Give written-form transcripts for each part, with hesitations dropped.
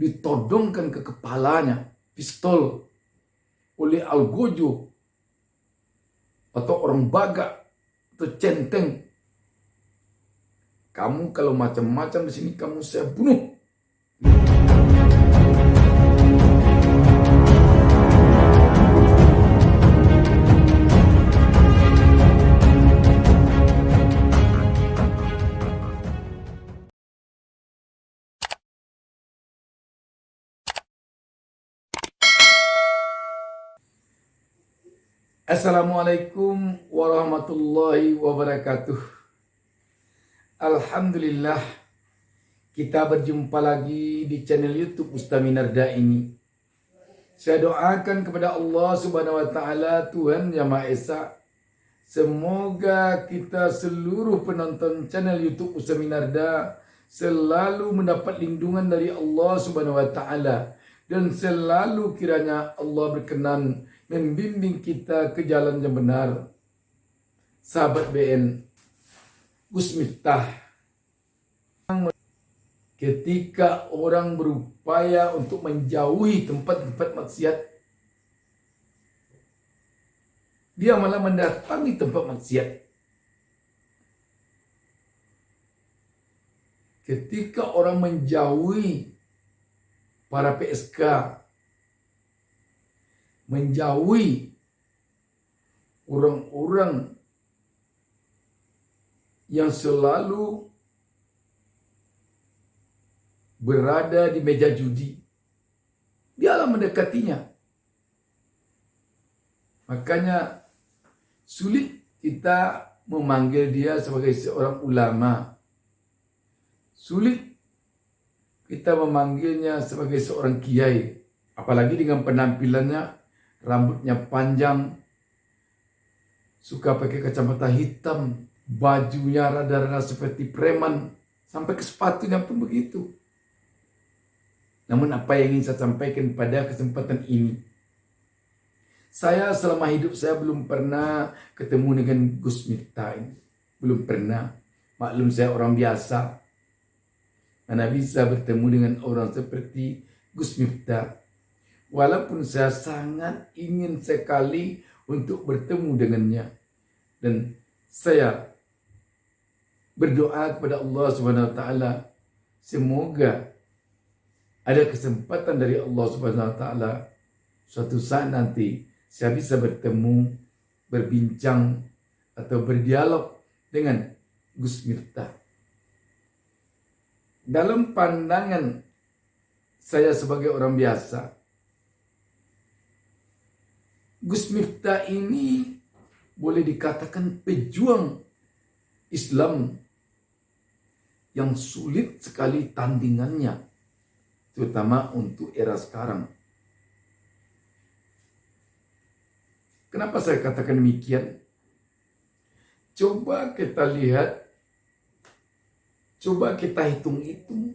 ditodongkan ke kepalanya pistol oleh algojo atau orang Baga atau centeng. Kamu kalau macam-macam di sini kamu saya bunuh. Assalamualaikum warahmatullahi wabarakatuh. Alhamdulillah, kita berjumpa lagi di channel YouTube Ustaz Minarda ini. Saya doakan kepada Allah Subhanahu wa taala, Tuhan Yang Maha Esa, semoga kita seluruh penonton channel YouTube Ustaz Minarda selalu mendapat lindungan dari Allah Subhanahu wa taala, dan selalu kiranya Allah berkenan membimbing kita ke jalan yang benar. Sahabat BN, Gus Miftah, ketika orang berupaya untuk menjauhi tempat-tempat maksiat, dia malah mendatangi tempat maksiat. Ketika orang menjauhi para PSK, menjauhi orang-orang yang selalu berada di meja judi, dialah mendekatinya. Makanya sulit kita memanggil dia sebagai seorang ulama. Sulit kita memanggilnya sebagai seorang kiai. Apalagi dengan penampilannya, rambutnya panjang, suka pakai kacamata hitam, bajunya rada-rada seperti preman, sampai ke sepatunya pun begitu. Namun apa yang ingin saya sampaikan pada kesempatan ini, saya selama hidup saya belum pernah ketemu dengan Gus Miftah ini. Belum pernah. Maklum saya orang biasa, mana bisa bertemu dengan orang seperti Gus Miftah. Walaupun saya sangat ingin sekali untuk bertemu dengannya. Dan saya berdoa kepada Allah Subhanahu wa taala, semoga ada kesempatan dari Allah Subhanahu wa taala suatu saat nanti saya bisa bertemu, berbincang atau berdialog dengan Gus Miftah. Dalam pandangan saya sebagai orang biasa, Gus Miftah ini boleh dikatakan pejuang Islam yang sulit sekali tandingannya, terutama untuk era sekarang. Kenapa saya katakan demikian? Coba kita lihat, coba kita hitung-hitung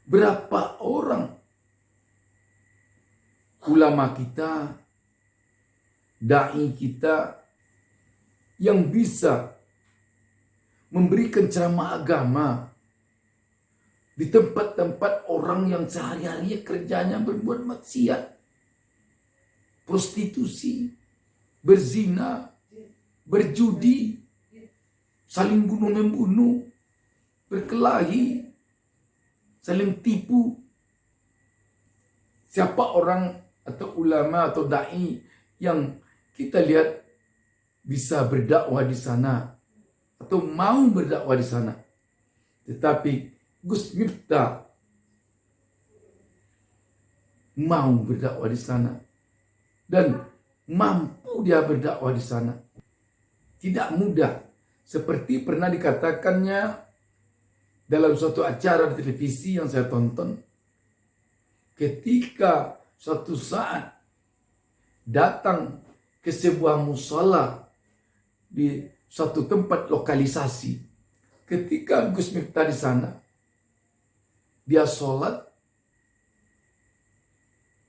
berapa orang ulama kita, dai kita yang bisa memberikan ceramah agama di tempat-tempat orang yang sehari-hari kerjanya berbuat maksiat, prostitusi, berzina, berjudi, saling bunuh-membunuh, berkelahi, saling tipu. Siapa orang atau ulama atau dai yang kita lihat bisa berdakwah di sana atau mau berdakwah di sana? Tetapi Gus Miftah mau berdakwah di sana dan mampu dia berdakwah di sana. Tidak mudah, seperti pernah dikatakannya dalam suatu acara di televisi yang saya tonton, ketika suatu saat datang ke sebuah musala di suatu tempat lokalisasi. Ketika Gus Miftah di sana, dia sholat,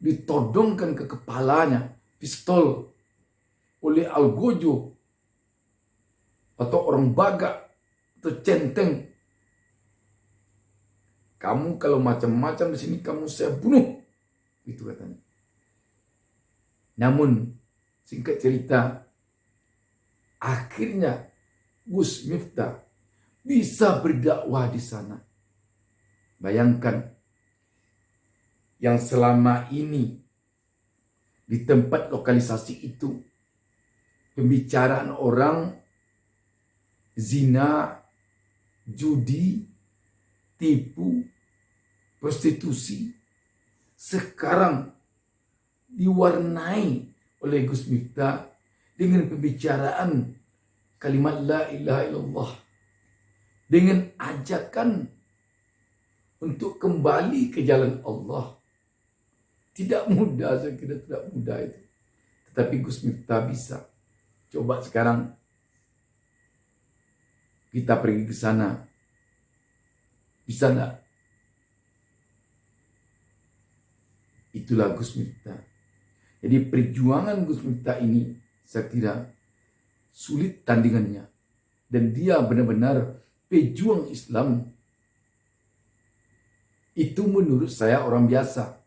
ditodongkan ke kepalanya pistol oleh algojo atau orang Baga atau centeng. Kamu kalau macam-macam di sini kamu saya bunuh. Itu katanya. Namun singkat cerita, akhirnya Gus Miftah bisa berdakwah di sana. Bayangkan, yang selama ini di tempat lokalisasi itu pembicaraan orang zina, judi, tipu, prostitusi, sekarang diwarnai oleh Gus Miftah dengan pembicaraan kalimat la ilaha illallah, dengan ajakan untuk kembali ke jalan Allah. Tidak mudah, saya kira tidak mudah itu. Tetapi Gus Miftah bisa. Coba sekarang kita pergi ke sana. Bisa enggak? Itulah Gus Miftah. Jadi perjuangan Gus Miftah ini saya kira sulit tandingannya. Dan dia benar-benar pejuang Islam. Itu menurut saya orang biasa.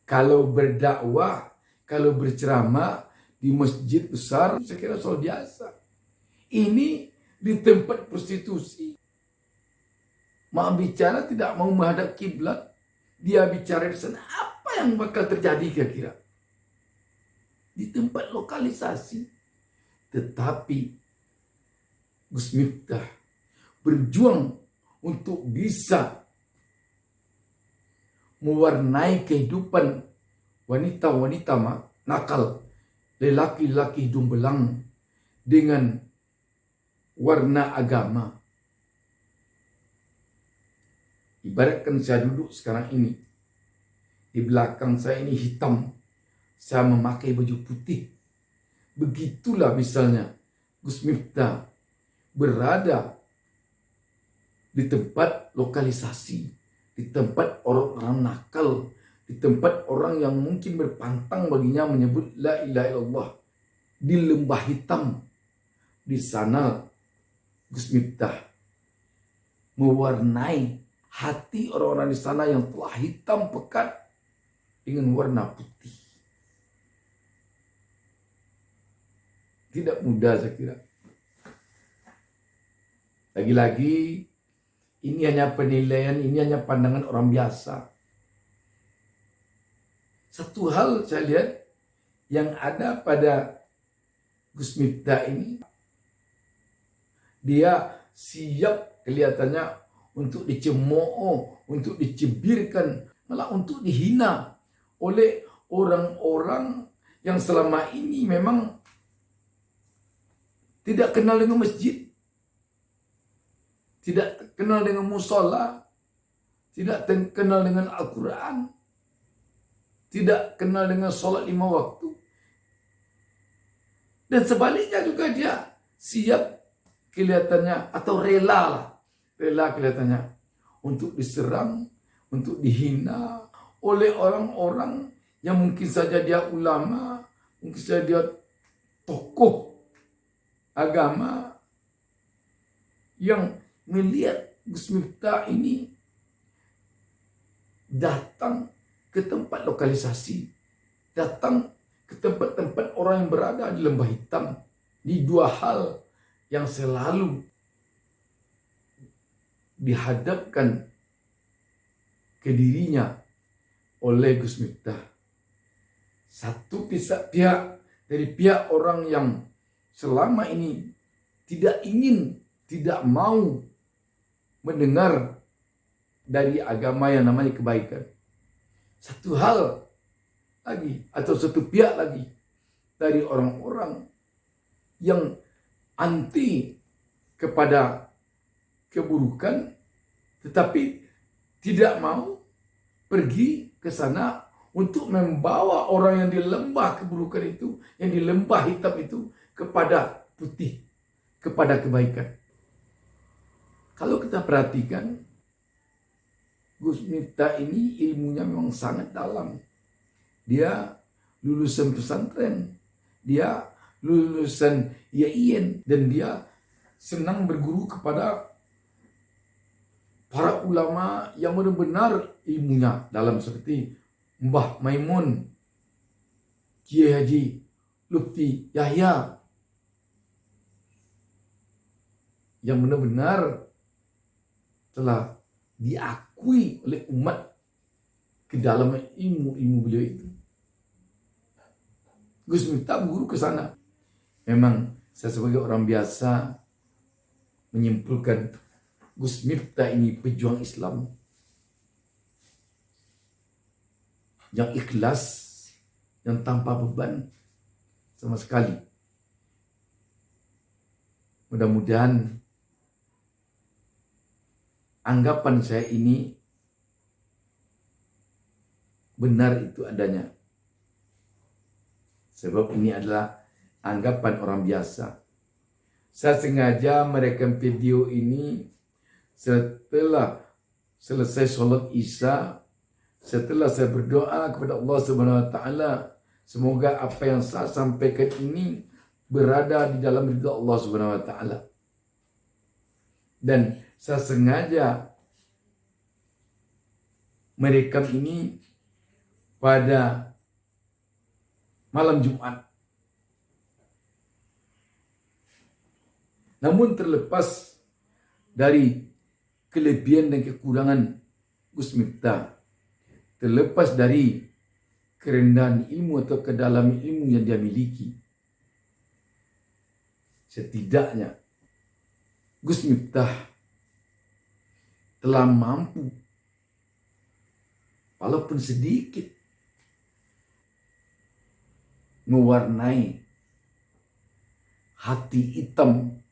Kalau berdakwah, kalau berceramah di masjid besar, saya kira soal biasa. Ini di tempat prostitusi. Mau bicara tidak mau menghadap kiblat. Dia bicara di sana, apa yang bakal terjadi kira-kira? Di tempat lokalisasi. Tetapi Gus Miftah berjuang untuk bisa mewarnai kehidupan wanita-wanita nakal, lelaki-laki hidung belang dengan warna agama. Ibaratkan saya duduk sekarang ini, di belakang saya ini hitam, saya memakai baju putih. Begitulah misalnya Gus Miftah berada di tempat lokalisasi, di tempat orang-orang nakal, di tempat orang yang mungkin berpantang baginya menyebut la ilaha illallah, di lembah hitam. Di sana Gus Miftah mewarnai hati orang-orang di sana yang telah hitam pekat dengan warna putih. Tidak mudah saya kira. Lagi-lagi ini hanya penilaian, ini hanya pandangan orang biasa. Satu hal saya lihat yang ada pada Gus Miftah ini, dia siap kelihatannya untuk dicemooh, untuk dicibirkan, malah untuk dihina oleh orang-orang yang selama ini memang tidak kenal dengan masjid, tidak kenal dengan musola, tidak kenal dengan Al-Quran, tidak kenal dengan sholat 5 waktu. Dan sebaliknya juga dia siap kelihatannya atau rela kelihatannya untuk diserang, untuk dihina oleh orang-orang yang mungkin saja dia ulama, mungkin saja dia tokoh agama yang melihat Gus Miftah ini datang ke tempat lokalisasi, datang ke tempat-tempat orang yang berada di lembah hitam, di dua hal yang selalu dihadapkan ke dirinya oleh Gus Miftah. Satu pihak dari pihak orang yang selama ini tidak ingin, tidak mau mendengar dari agama yang namanya kebaikan. Satu hal lagi atau satu pihak lagi dari orang-orang yang anti kepada keburukan, tetapi tidak mau pergi ke sana untuk membawa orang yang di lembah keburukan itu, yang di lembah hitam itu kepada putih, kepada kebaikan. Kalau kita perhatikan, Gus Miftah ini ilmunya memang sangat dalam. Dia lulusan pesantren, dia lulusan IAIN, dan dia senang berguru kepada para ulama yang benar-benar ilmunya dalam seperti Mbah Maimun, Kiai Haji Lutfi Yahya, yang benar-benar telah diakui oleh umat ke dalam ilmu-ilmu beliau itu. Gus Miftah guru ke sana. Memang saya sebagai orang biasa menyimpulkan Gus Miftah ini pejuang Islam yang ikhlas, yang tanpa beban sama sekali. Mudah-mudahan anggapan saya ini benar itu adanya. Sebab ini adalah anggapan orang biasa. Saya sengaja merekam video ini setelah selesai sholat Isya, setelah saya berdoa kepada Allah Subhanahu wa taala, semoga apa yang saya sampaikan ini berada di dalam ridha Allah Subhanahu wa taala. Dan saya sengaja merekam ini pada malam Jumat. Namun terlepas dari kelebihan dan kekurangan Gus Miftah, terlepas dari kerendahan ilmu atau kedalaman ilmu yang dia miliki, setidaknya Gus Miftah telah mampu walaupun sedikit mewarnai hati hitam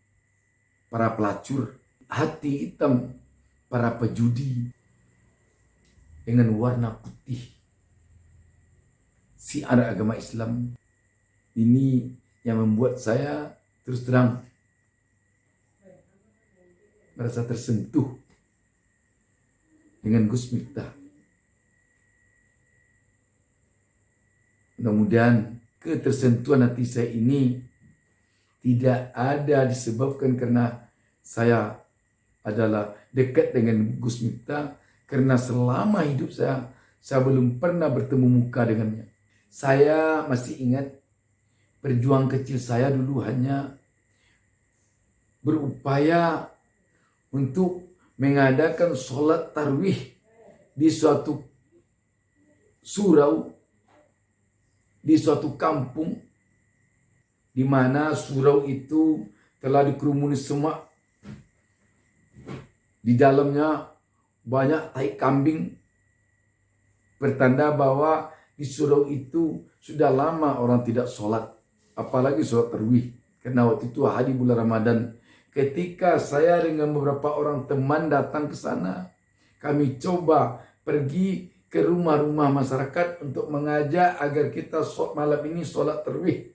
para pelacur, hati hitam para pejudi dengan warna putih siar agama Islam. Ini yang membuat saya terus terang merasa tersentuh dengan Gus Miftah. Mudah-mudahan ketersentuhan hati saya ini tidak ada disebabkan karena saya adalah dekat dengan Gus Miftah, karena selama hidup saya belum pernah bertemu muka dengannya. Saya masih ingat perjuangan kecil saya dulu hanya berupaya untuk mengadakan sholat tarawih di suatu surau, di suatu kampung, di mana surau itu telah dikerumuni semak. Di dalamnya banyak tai kambing, pertanda bahwa di surau itu sudah lama orang tidak sholat, apalagi sholat tarawih. Karena waktu itu hari bulan Ramadan. Ketika saya dengan beberapa orang teman datang ke sana, kami coba pergi ke rumah-rumah masyarakat untuk mengajak agar kita malam ini sholat tarawih.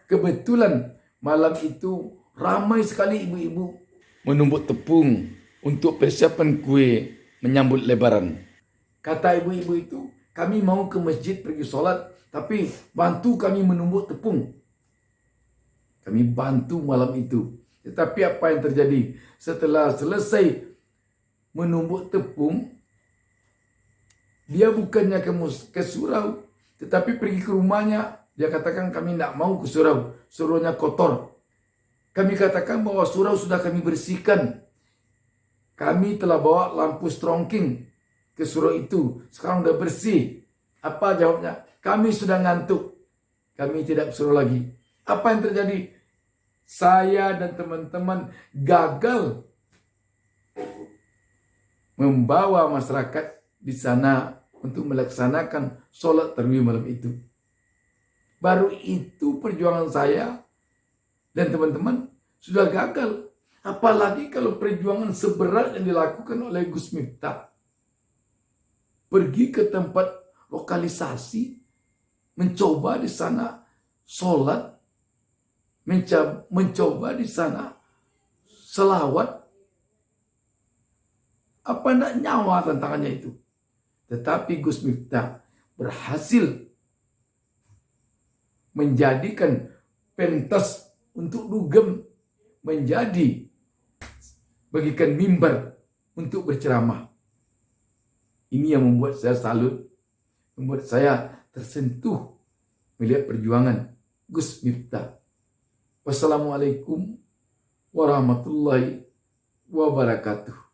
Kebetulan malam itu ramai sekali ibu-ibu menumbuk tepung untuk persiapan kue menyambut Lebaran. Kata ibu-ibu itu, kami mau ke masjid pergi sholat, tapi bantu kami menumbuk tepung. Kami bantu malam itu. Tetapi apa yang terjadi? Setelah selesai menumbuk tepung, dia bukannya ke surau, tetapi pergi ke rumahnya. Dia katakan kami tidak mau ke surau, suraunya kotor. Kami katakan bahwa surau sudah kami bersihkan. Kami telah bawa lampu strongking ke surau itu, sekarang sudah bersih. Apa jawabnya? Kami sudah ngantuk, kami tidak ke surau lagi. Apa yang terjadi? Saya dan teman-teman gagal membawa masyarakat di sana untuk melaksanakan sholat tarawih malam itu. Baru itu perjuangan saya dan teman-teman sudah gagal. Apalagi kalau perjuangan seberat yang dilakukan oleh Gus Miftah. Pergi ke tempat lokalisasi, mencoba di sana sholat, mencoba di sana selawat. Apa enggak nyawa tantangannya itu? Tetapi Gus Miftah berhasil menjadikan pentas untuk dugem menjadi bagikan mimbar untuk berceramah. Ini yang membuat saya salut, membuat saya tersentuh melihat perjuangan Gus Miftah. Wassalamualaikum warahmatullahi wabarakatuh.